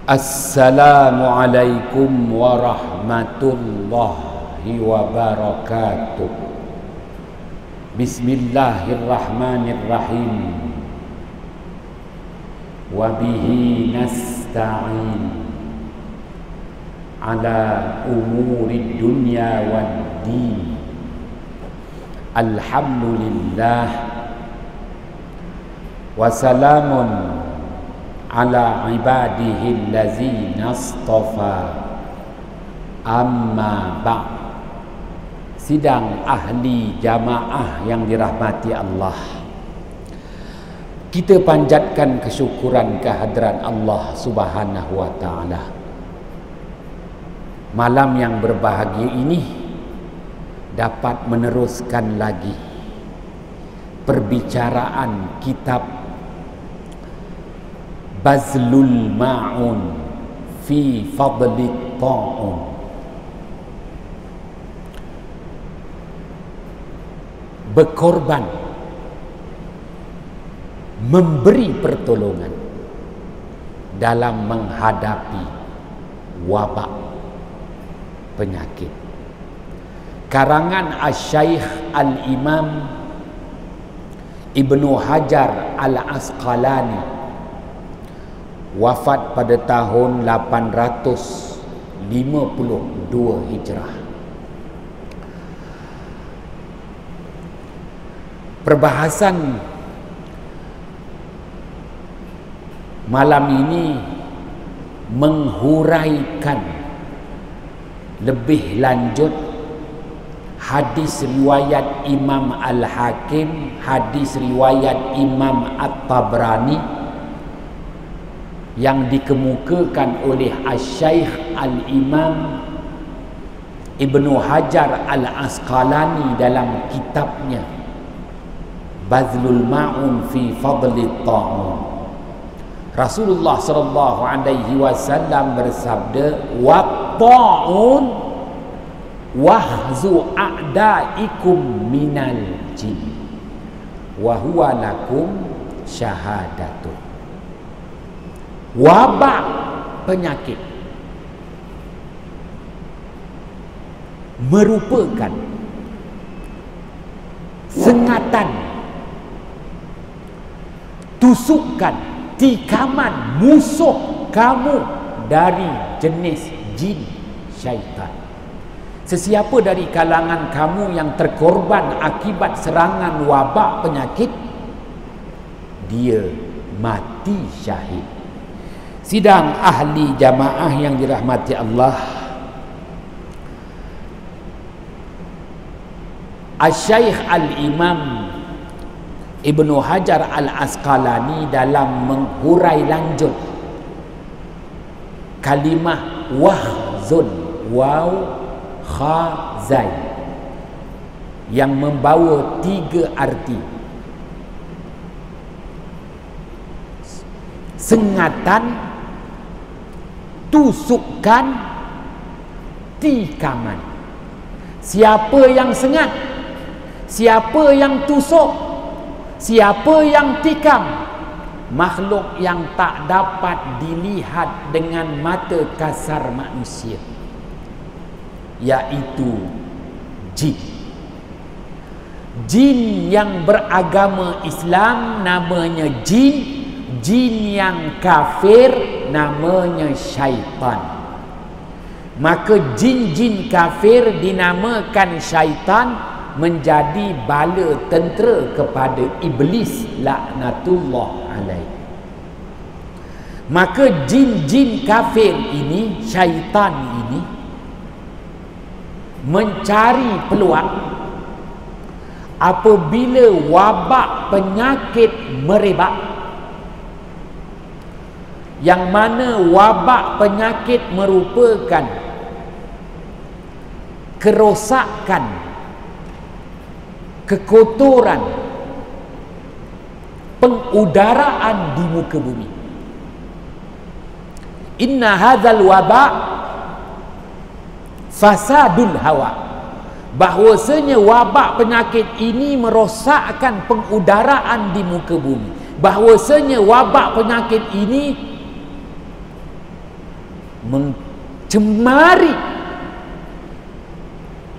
Assalamualaikum warahmatullahi wabarakatuh. Bismillahirrahmanirrahim. Wabihi nasta'in ala umuri dunya wad din. Alhamdulillah wa salamun ala ibadihi allazina astafa. Amma ba'd. Sidang ahli jamaah yang dirahmati Allah, kita panjatkan kesyukuran kehadiran Allah Subhanahu wa ta'ala. Malam yang berbahagia ini dapat meneruskan lagi perbicaraan kitab Bazlul Ma'un fi Fadli Ta'un. Berkorban, memberi pertolongan dalam menghadapi wabak penyakit. Karangan Asy-Syaikh Al-Imam Ibnu Hajar Al-Asqalani, wafat pada tahun 852 Hijrah. Perbahasan malam ini menghuraikan lebih lanjut hadis riwayat Imam Al-Hakim, hadis riwayat Imam At-Tabrani yang dikemukakan oleh Asy-Syaikh Al-Imam Ibnu Hajar Al-Asqalani dalam kitabnya Bazlul Ma'un fi Fadli Ta'un. Rasulullah sallallahu alaihi wasallam bersabda, "Wa ta'un wahzu a'daikum minal jin wa huwa lakum syahadatu." Wabak penyakit merupakan sengatan, tusukan, tikaman musuh kamu dari jenis jin syaitan. Sesiapa dari kalangan kamu yang terkorban akibat serangan wabak penyakit, dia mati syahid. Sidang ahli jamaah yang dirahmati Allah, Asy-Syaikh Al-Imam Ibnu Hajar Al-Asqalani dalam menghurai lanjut kalimah wahzun, waw kha zai, yang membawa tiga arti: sengatan, tusukan, tikaman. Siapa yang sengat, siapa yang tusuk, siapa yang tikam, makhluk yang tak dapat dilihat dengan mata kasar manusia, yaitu jin. Jin yang beragama Islam namanya jin, jin yang kafir namanya syaitan. Maka jin-jin kafir dinamakan syaitan, menjadi bala tentera kepada iblis laknatullah alaih. Maka jin-jin kafir ini, syaitan ini, mencari peluang apabila wabak penyakit merebak, yang mana wabak penyakit merupakan kerosakan, kekotoran, pengudaraan di muka bumi. Inna hadzal waba fasadul hawa, bahwasanya wabak penyakit ini merosakkan pengudaraan di muka bumi, bahwasanya wabak penyakit ini mencemari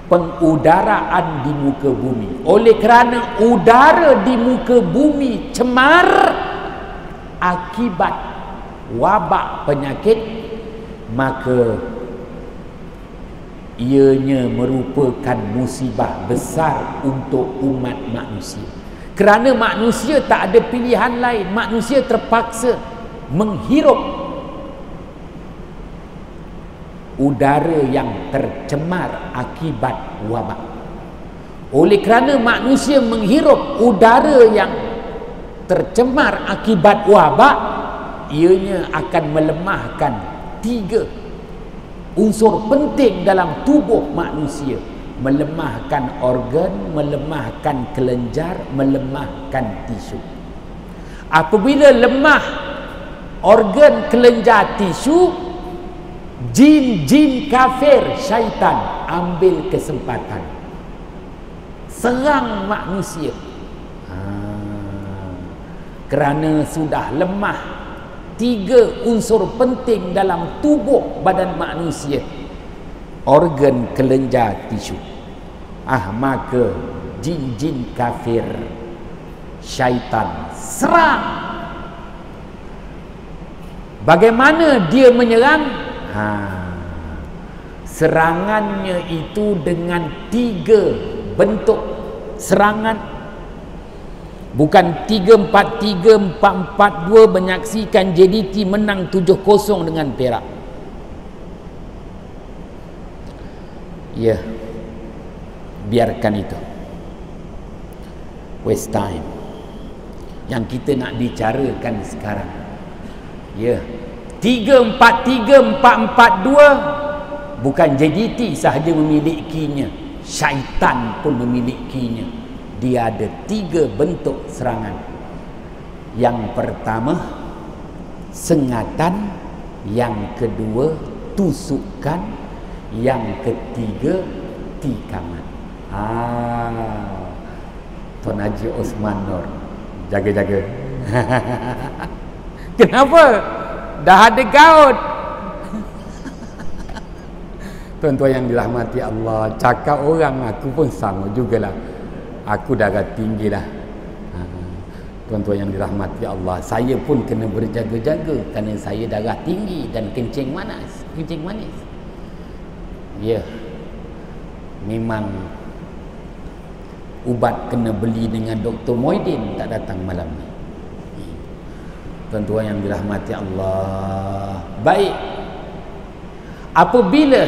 pengudaraan di muka bumi. Oleh kerana udara di muka bumi cemar akibat wabak penyakit, maka ianya merupakan musibah besar untuk umat manusia. Kerana manusia tak ada pilihan lain, manusia terpaksa menghirup udara yang tercemar akibat wabak. Oleh kerana manusia menghirup udara yang tercemar akibat wabak, ianya akan melemahkan 3 unsur penting dalam tubuh manusia: melemahkan organ, melemahkan kelenjar, melemahkan tisu. Apabila lemah organ, kelenjar, tisu, jin-jin kafir, syaitan ambil kesempatan serang manusia. Kerana sudah lemah 3 unsur penting dalam tubuh badan manusia: organ, kelenjar, tisu. Maka jin-jin kafir, syaitan serang. Bagaimana dia menyerang? Serangannya itu dengan 3 bentuk serangan. Bukan 3-4-3, 4-4-2 menyaksikan JDT menang 7-0 dengan Perak. Ya, biarkan itu, waste time. Yang kita nak bicarakan sekarang, ya, 3-4-3, 4-4-2 bukan JDT sahaja memilikinya, syaitan pun memilikinya. Dia ada 3 bentuk serangan. Yang pertama sengatan, yang kedua tusukan, yang ketiga tikaman. Tuan Haji Osman Nur, jaga-jaga. Kenapa? Dah ada gaut. Tuan-tuan yang dirahmati Allah, cakap orang aku pun sama jugalah. Aku darah tinggi lah. Tuan-tuan yang dirahmati Allah, saya pun kena berjaga-jaga kerana saya darah tinggi dan kencing manis. Ya, memang ubat kena beli dengan Dr. Muhyiddin tak datang malam ni. Tuan-tuan yang dirahmati Allah, baik, apabila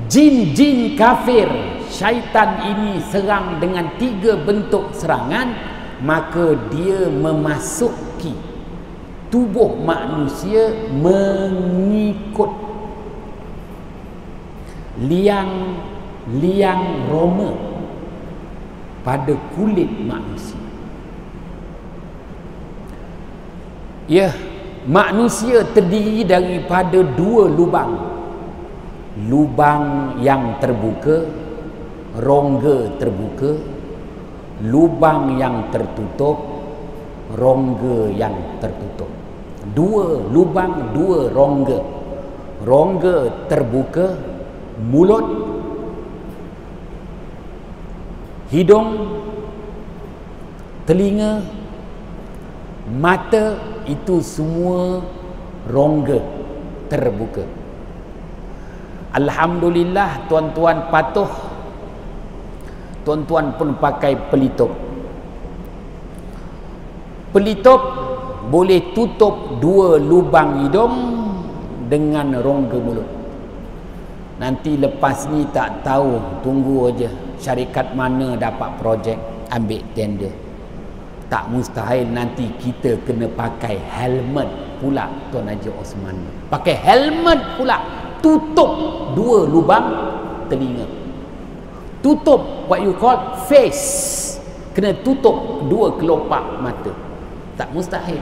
jin-jin kafir, syaitan ini serang dengan 3 bentuk serangan, maka dia memasuki tubuh manusia mengikut liang roma pada kulit manusia. Ya, manusia terdiri daripada 2 lubang. Lubang yang terbuka, rongga terbuka, lubang yang tertutup, rongga yang tertutup. 2 lubang, 2 rongga. Rongga terbuka, mulut, hidung, telinga, mata, itu semua rongga terbuka. Alhamdulillah, tuan-tuan patuh, tuan-tuan pun pakai pelitup. Pelitup boleh tutup 2 lubang hidung dengan rongga mulut. Nanti lepas ni tak tahu, tunggu aja syarikat mana dapat projek, ambil tender. Tak mustahil nanti kita kena pakai helmet pula, Tuan Haji Osman. Pakai helmet pula, tutup 2 lubang telinga. Tutup what you call face. Kena tutup 2 kelopak mata. Tak mustahil.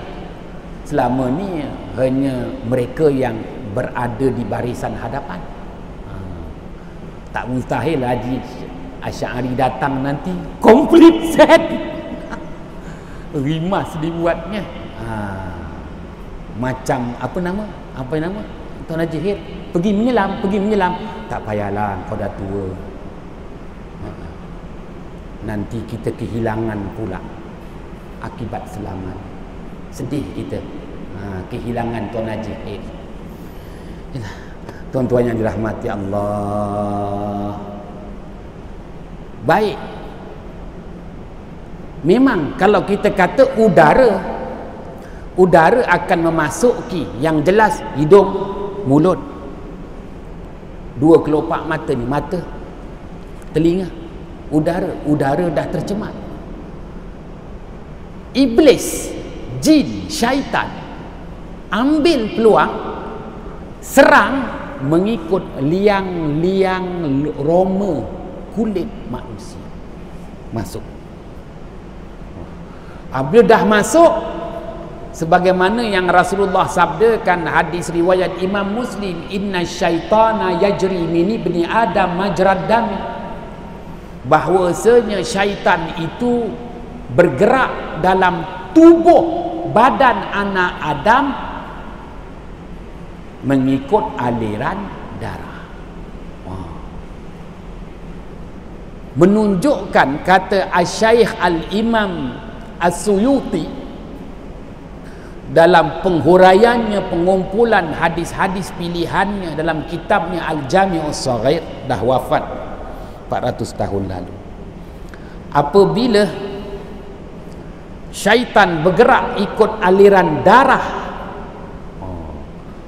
Selama ni hanya mereka yang berada di barisan hadapan. Tak mustahil Haji Asy'ari datang nanti complete set. Rimas dibuatnya. Macam apa nama Tuan Haji Hir, pergi menyelam. Tak payahlah, kau dah tua. Nanti kita kehilangan pula akibat selamat. Sedih kita. Kehilangan Tuan Haji Hir. Tuan-tuan yang dirahmati Allah. Baik. Memang kalau kita kata udara akan memasuki yang jelas hidung, mulut, dua kelopak mata ni, mata, telinga, udara dah tercemar. Iblis, jin, syaitan ambil peluang serang mengikut liang-liang roma kulit manusia. Masuk. Bila dah masuk, sebagaimana yang Rasulullah sabdakan, hadis riwayat Imam Muslim, inna syaitana yajri min ibni adam majrad dami, bahwasanya syaitan itu bergerak dalam tubuh badan anak Adam mengikut aliran darah. Menunjukkan, kata Asy-Syaikh Al-Imam As-Suyuti dalam penghuraiannya, pengumpulan hadis-hadis pilihannya dalam kitabnya Al-Jami'us Shaghir, dah wafat 400 tahun lalu. Apabila syaitan bergerak ikut aliran darah,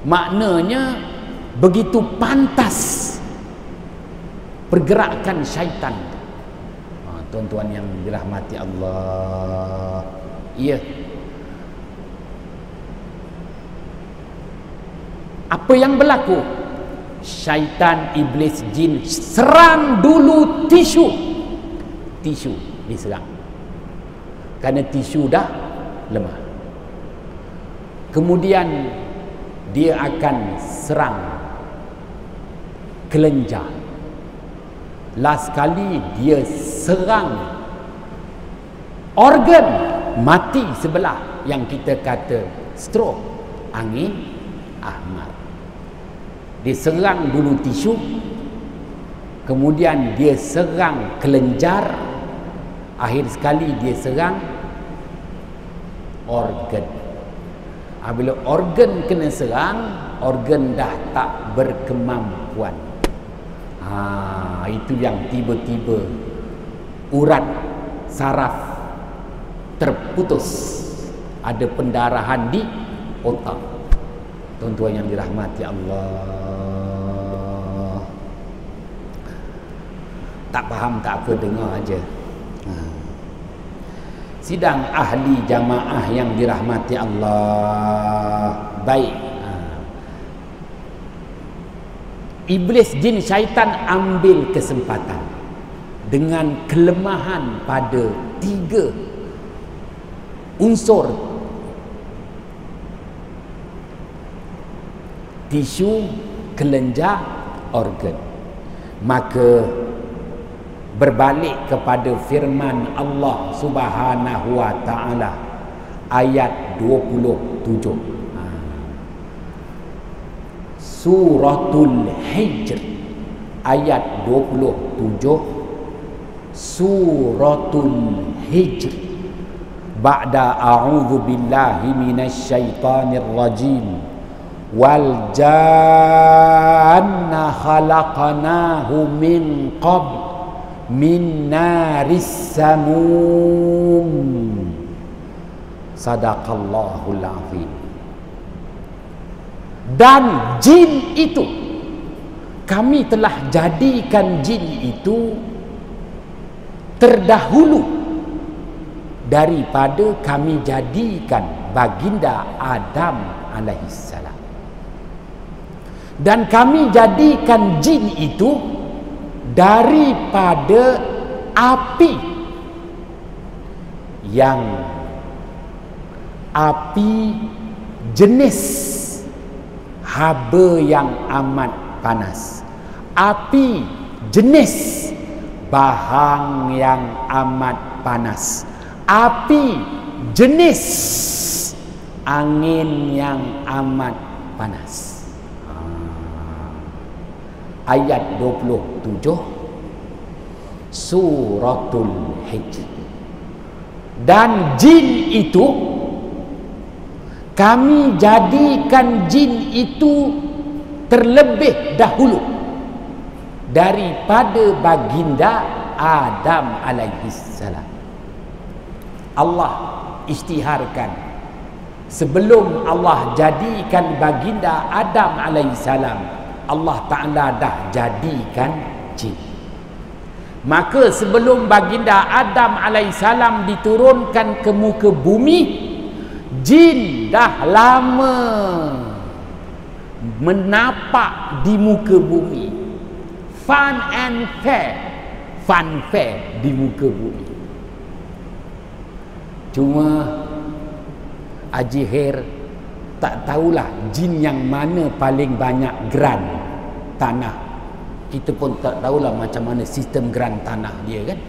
maknanya begitu pantas pergerakan syaitan. Tuan-tuan yang dirahmati Allah, iya, apa yang berlaku? Syaitan, iblis, jin serang dulu tisu diserang kerana tisu dah lemah. Kemudian dia akan serang kelenjar. Last kali dia serang organ mati sebelah, yang kita kata stroke, angin ahmad. Dia serang dulu tisu, kemudian dia serang kelenjar, akhir sekali dia serang organ. Bila organ kena serang, organ dah tak berkemampuan. Itu yang tiba-tiba urat saraf terputus, ada pendarahan di otak. Tuan-tuan yang dirahmati Allah, tak faham tak apa, dengar aja. Sidang ahli jamaah yang dirahmati Allah. Baik. Iblis, jin, syaitan ambil kesempatan dengan kelemahan pada 3 unsur: tisu, kelenjar, organ. Maka berbalik kepada firman Allah Subhanahu wa taala ayat 27, Suratul Hijr ayat 27, Suratul Hijr. Ba'da a'udzu billahi minasyaitonir rajim. Wal janna khalaqnahu min qabl min naris samum. Sadaqallahul azim. Dan jin itu, kami telah jadikan jin itu terdahulu daripada kami jadikan baginda Adam alaihissalam. Dan kami jadikan jin itu daripada api, yang api jenis haba yang amat panas, api jenis bahang yang amat panas, api jenis angin yang amat panas. ayat 27 suratul Hijr. Dan jin itu, kami jadikan jin itu terlebih dahulu daripada baginda Adam alaihissalam. Allah isytiharkan sebelum Allah jadikan baginda Adam alaihissalam, Allah Ta'ala dah jadikan jin. Maka sebelum baginda Adam alaihissalam diturunkan ke muka bumi, jin dah lama menapak di muka bumi. Fun and fair, fun fair di muka bumi. Cuma Haji Khair tak tahulah jin yang mana paling banyak geran tanah. Kita pun tak tahulah macam mana sistem geran tanah dia kan.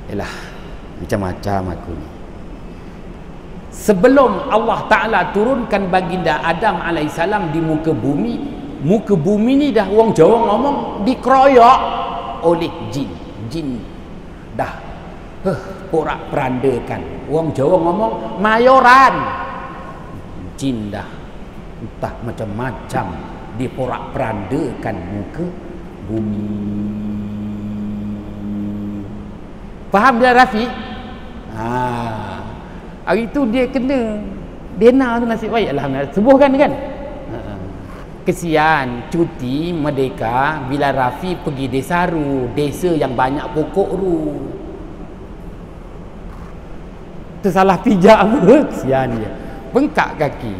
Yalah, macam-macam aku ni. Sebelum Allah Ta'ala turunkan baginda Adam alaihissalam di muka bumi ni dah orang Jawa ngomong dikeroyok oleh jin. Jin dah porak perandakan. Orang Jawa ngomong mayoran. Jin dah entah macam-macam diporak perandakan muka bumi. Faham dia Rafi? Hari tu dia kena dena tu, nasib baik alhamdulillah sembuhkan kan. Kesian cuti merdeka bila Rafi pergi Desaru, desa yang banyak pokok ru. Tersalah pijak apa? Kesian dia. Bengkak kaki.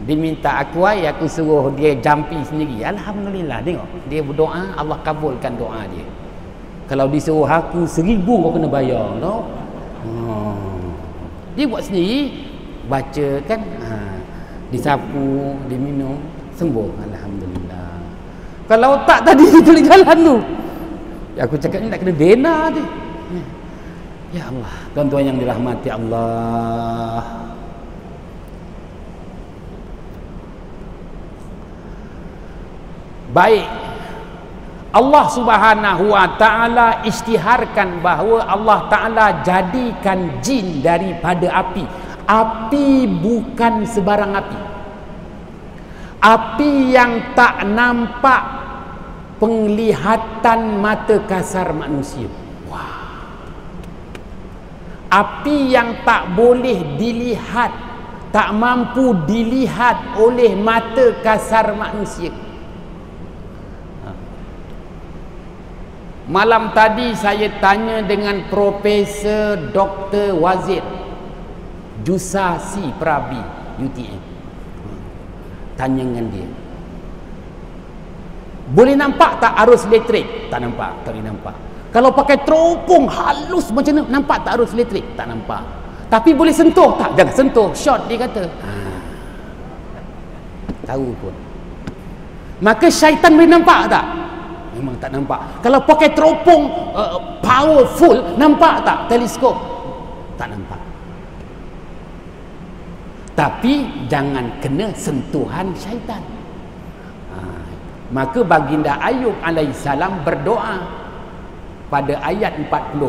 Dia minta aku aku suruh dia jampi sendiri. Alhamdulillah, tengok. Dia berdoa, Allah kabulkan doa dia. Kalau disuruh aku 1,000 kau kena bayar, no? Dia buat sendiri, baca kan, disapu, diminum, sembuh. Alhamdulillah. Kalau tak tadi dia tulis jalan tu, aku cakap ni nak kena dena dia. Ya Allah, tuan-tuan yang dirahmati Allah. Baik, Allah Subhanahu wa ta'ala isytiharkan bahawa Allah Ta'ala jadikan jin daripada api. Api bukan sebarang api. Api yang tak nampak penglihatan mata kasar manusia. Wah. Api yang tak boleh dilihat, tak mampu dilihat oleh mata kasar manusia. Malam tadi saya tanya dengan Profesor Dr. Wazir Jusasi Prabi UTM. Tanya dengan dia, boleh nampak tak arus elektrik? Tak nampak, tak boleh nampak. Kalau pakai teropong halus macam mana, nampak tak arus elektrik? Tak nampak. Tapi boleh sentuh tak? Jangan sentuh, short dia kata. Tahu pun. Maka syaitan boleh nampak tak? Memang tak nampak. Kalau pakai teropong powerful, nampak tak teleskop? Tak nampak. Tapi jangan kena sentuhan syaitan. Maka baginda Ayub alaihissalam berdoa pada ayat 41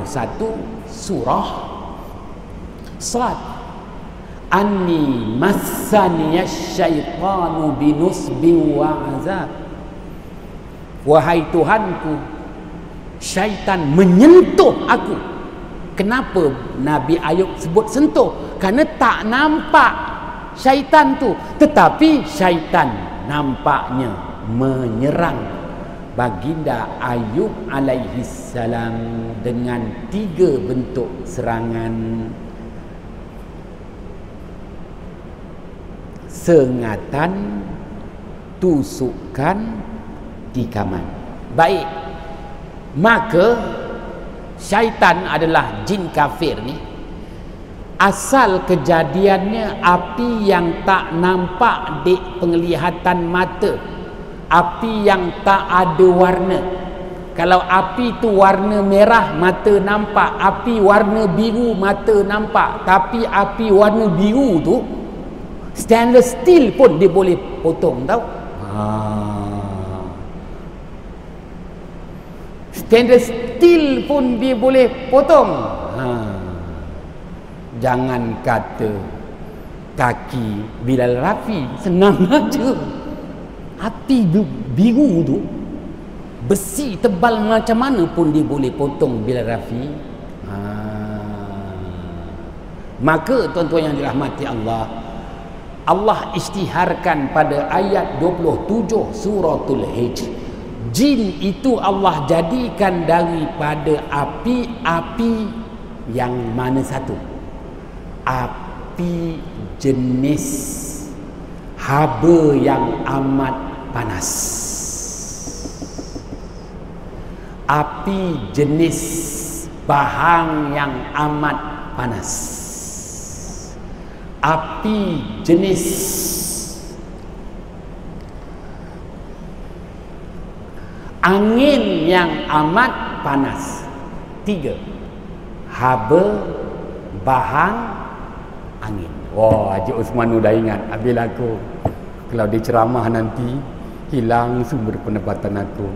surah Sad, anni massaniyash syaitanu binusbin wa azab. Wahai Tuhanku, syaitan menyentuh aku. Kenapa Nabi Ayub sebut sentuh? Kerana tak nampak syaitan tu, tetapi syaitan nampaknya menyerang baginda Ayub alaihissalam dengan 3 bentuk serangan. Sengatan, tusukan, tikaman. Baik, maka syaitan adalah jin kafir ni. Asal kejadiannya api yang tak nampak di penglihatan mata, api yang tak ada warna. Kalau api tu warna merah, mata nampak. Api warna biru, mata nampak. Tapi api warna biru tu Stainless steel pun dia boleh potong, tahu? Stainless steel pun dia boleh potong. Jangan kata kaki Bilal Rafi, senang aja. Hati biru tu, besi tebal macam mana pun dia boleh potong Bilal Rafi. Maka tuan-tuan yang dirahmati Allah, Allah isytiharkan pada ayat 27 suratul Hijr, jin itu Allah jadikan daripada api yang mana satu? Api jenis haba yang amat panas. Api jenis bahang yang amat panas. Api jenis angin yang amat panas. 3. Haba, bahang, angin. Wah, Haji Osman dah ingat. Habis aku kalau dia ceramah nanti hilang sumber pendapatan aku.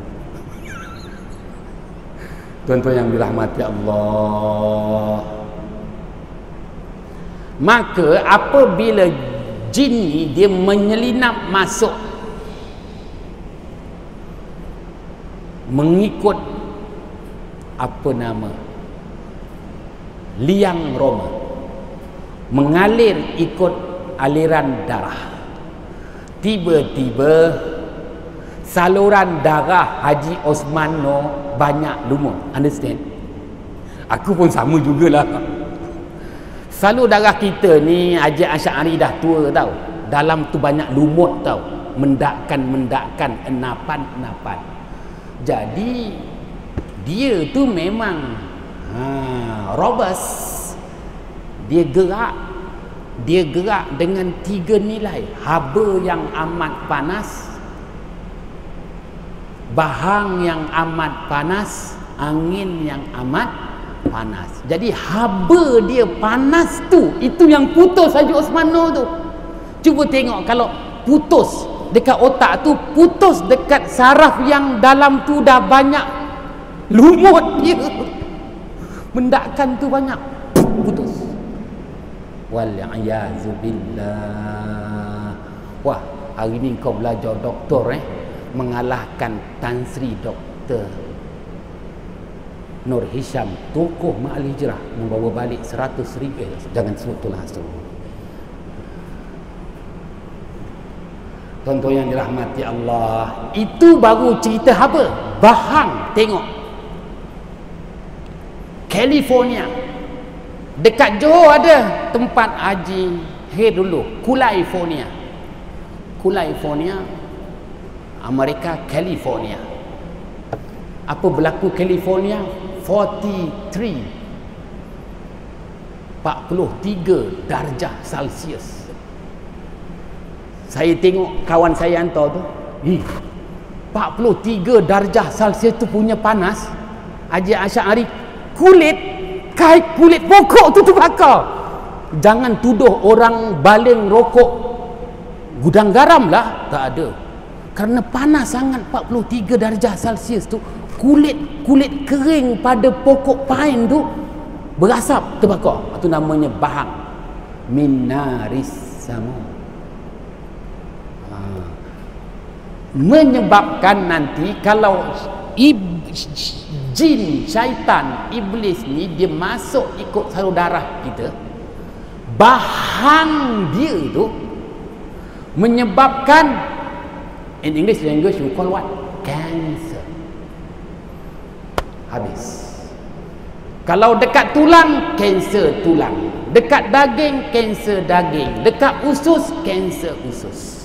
Tuan-tuan yang dirahmati Allah, maka apabila jin ni dia menyelinap masuk mengikut apa nama liang Roma, mengalir ikut aliran darah, tiba-tiba saluran darah Haji Osman banyak lumut. Understand? Aku pun sama jugalah. Salur darah kita ni Haji Asy'ari dah tua tau. Dalam tu banyak lumut tau. Mendakkan enapan. Jadi dia tu memang robust. Dia gerak dengan 3 nilai. Haba yang amat panas, bahang yang amat panas, angin yang amat panas. Jadi haba dia panas tu, itu yang putus Haji Osman tu. Cuba tengok, kalau putus dekat otak tu, putus dekat saraf yang dalam tu dah banyak lumut dia, mendakkan tu banyak, putus. Wal-i'yazu billah. Wah, hari ni kau belajar doktor mengalahkan Tan Sri Doktor Nur Hisham, tokoh Ma'al Hijrah, membawa balik 100,000. Jangan sebut tu langsung. Tuan-tuan yang dirahmati Allah, itu baru cerita haba. Bahang, tengok California, dekat Johor ada tempat haji dulu, California, Amerika, California. Apa berlaku California? 43 darjah Celsius. Saya tengok kawan saya hantar tu, 43 darjah Celsius tu punya panas. Haji Asy'ari kulit pokok tu terbakar. Jangan tuduh orang baling rokok gudang garam lah, tak ada. Kerana panas sangat 43 darjah Celsius tu, kulit kering pada pokok pine tu berasap, terbakar. Itu namanya bahang. Minaris sama. Menyebabkan nanti kalau jin, syaitan, iblis ni dia masuk ikut salur darah kita, bahang dia tu menyebabkan, in English language you call what? Cancer. Habis. Kalau dekat tulang, kanser tulang. Dekat daging, kanser daging. Dekat usus, kanser usus.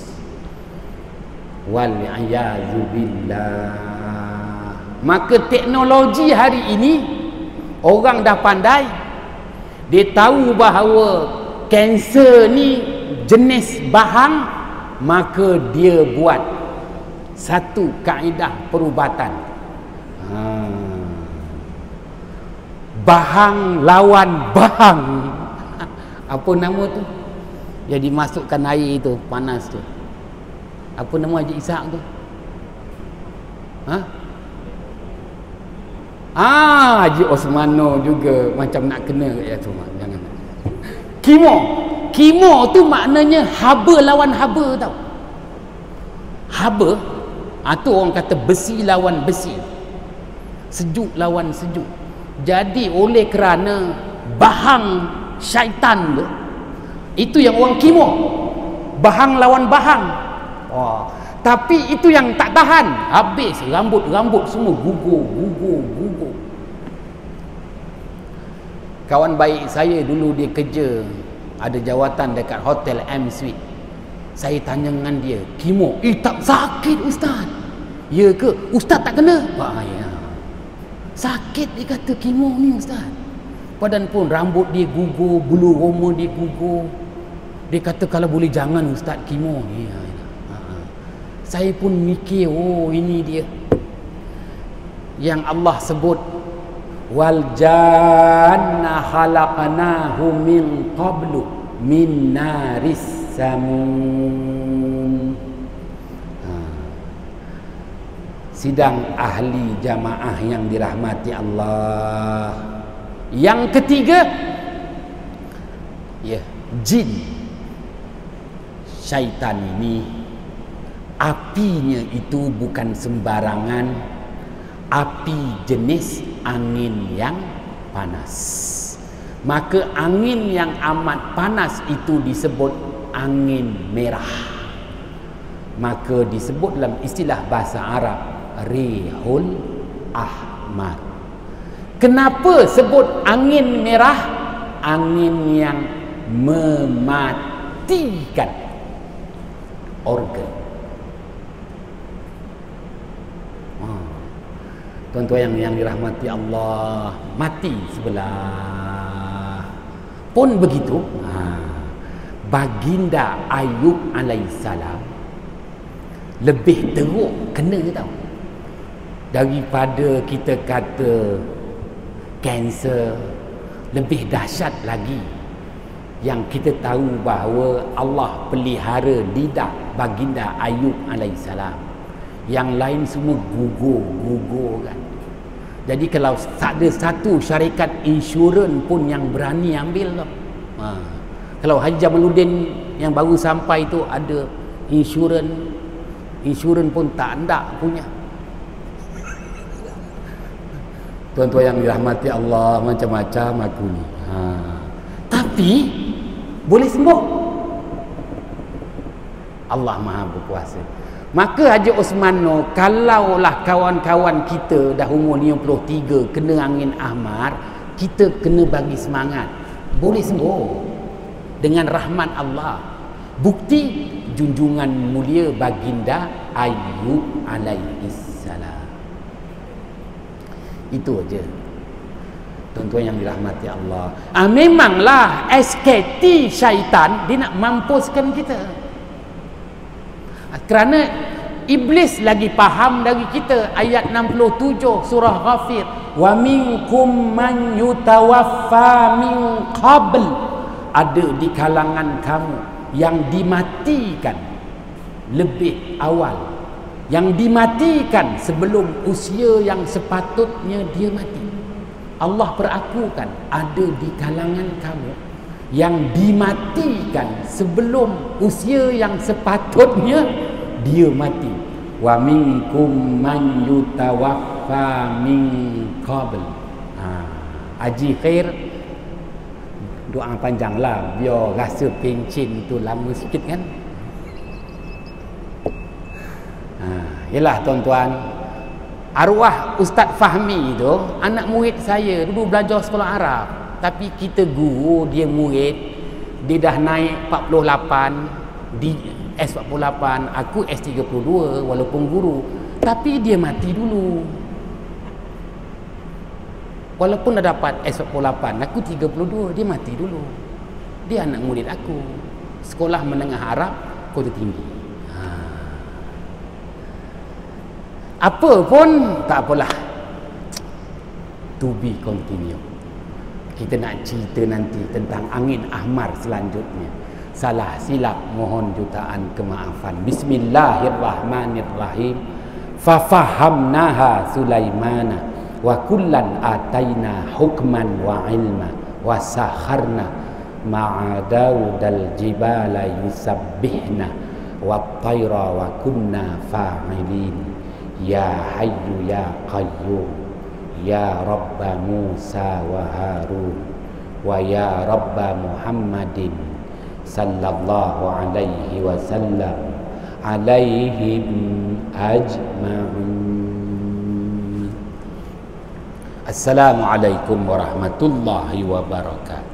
Wal-'iyadzu billah. Maka teknologi hari ini, orang dah pandai. Dia tahu bahawa kanser ni jenis bahang, maka dia buat satu kaedah perubatan. Bahang lawan bahang. Apa nama tu? Jadi masukkan air itu panas tu. Apa nama Haji Ishak tu? Ha? Haji Osmano juga macam nak kena kat tu. Jangan. Kimo. Kimo tu maknanya haba lawan haba tau. Haba tu orang kata besi lawan besi. Sejuk lawan sejuk. Jadi oleh kerana bahang syaitan tu, itu yang orang kimo. Bahang lawan bahang. Tapi itu yang tak tahan. Habis rambut-rambut semua gugur. Kawan baik saya dulu dia kerja, ada jawatan dekat Hotel M Suite. Saya tanya dengan dia, kimo, tak sakit Ustaz? Ya ke? Ustaz tak kena? Ya. Sakit dia kata kimo ni Ustaz. Badan pun rambut dia gugur, bulu roma dia gugur. Dia kata kalau boleh jangan Ustaz kimo ni. Saya pun mikir, ini dia yang Allah sebut, wal janna khalaqnahu min qablu min naris samum. Sidang ahli jamaah yang dirahmati Allah. Yang ketiga, jin. Syaitan ini apinya itu bukan sembarangan, api jenis angin yang panas. Maka angin yang amat panas itu disebut angin merah. Maka disebut dalam istilah bahasa Arab Rihul Ahmar. Kenapa sebut angin merah? Angin yang mematikan organ. Tuan-tuan yang dirahmati Allah, mati sebelah. Pun begitu, baginda Ayub alaihissalam lebih teruk kena tau, daripada kita kata kanser. Lebih dahsyat lagi yang kita tahu bahawa Allah pelihara lidah baginda Ayub alaihissalam. Yang lain semua gugur kan. Jadi kalau tak ada satu syarikat insurans pun yang berani ambil tau. Kalau Haji Jamaluddin yang baru sampai tu ada insurans pun tak punya. Tuan-tuan yang dirahmati Allah, macam-macam aku ni. Tapi boleh sembuh. Allah Maha berkuasa. Maka Haji Osmano, kalaulah kawan-kawan kita dah umur 53 kena angin ahmar, kita kena bagi semangat. Boleh sembuh dengan rahmat Allah. Bukti junjungan mulia baginda Ayub alaihissalam. Itu aja. Tuan-tuan yang dirahmati Allah. Memanglah SKT syaitan dia nak mampuskan kita. Kerana iblis lagi faham dari kita. Ayat 67 surah Ghafir, wa minkum man yutawaffa min qabl. Ada di kalangan kamu yang dimatikan lebih awal, yang dimatikan sebelum usia yang sepatutnya dia mati. Allah perakukan ada di kalangan kamu yang dimatikan sebelum usia yang sepatutnya dia mati. Wa minkum man yutawaffa min qabl. Haji Khair doa panjanglah biar rasa pencin tu lama sikit kan. Yalah tuan-tuan, arwah Ustaz Fahmi tu anak murid saya dulu belajar sekolah Arab. Tapi kita guru, dia murid, dia dah naik 48 di S48, aku S32 walaupun guru. Tapi dia mati dulu. Walaupun dah dapat S48, aku 32, dia mati dulu. Dia anak murid aku. Sekolah menengah Arab, Kota Tinggi. Apa pun tak apalah. To be continue. Kita nak cerita nanti tentang angin ahmar selanjutnya. salah silap mohon jutaan kemaafan. Bismillahirrahmanirrahim. Fafahamnaha Sulaimana wa kullan ataina hukman wa ilma wa sakharna ma'a Daudal jibala yusabbihna wa tayra wa kunna fa'ilin. Ya hayyu ya qayyum ya rabba Musa wa Harun wa ya rabba Muhammadin sallallahu alaihi wasallam alaihim ajma'in. Assalamualaikum warahmatullahi wabarakatuh.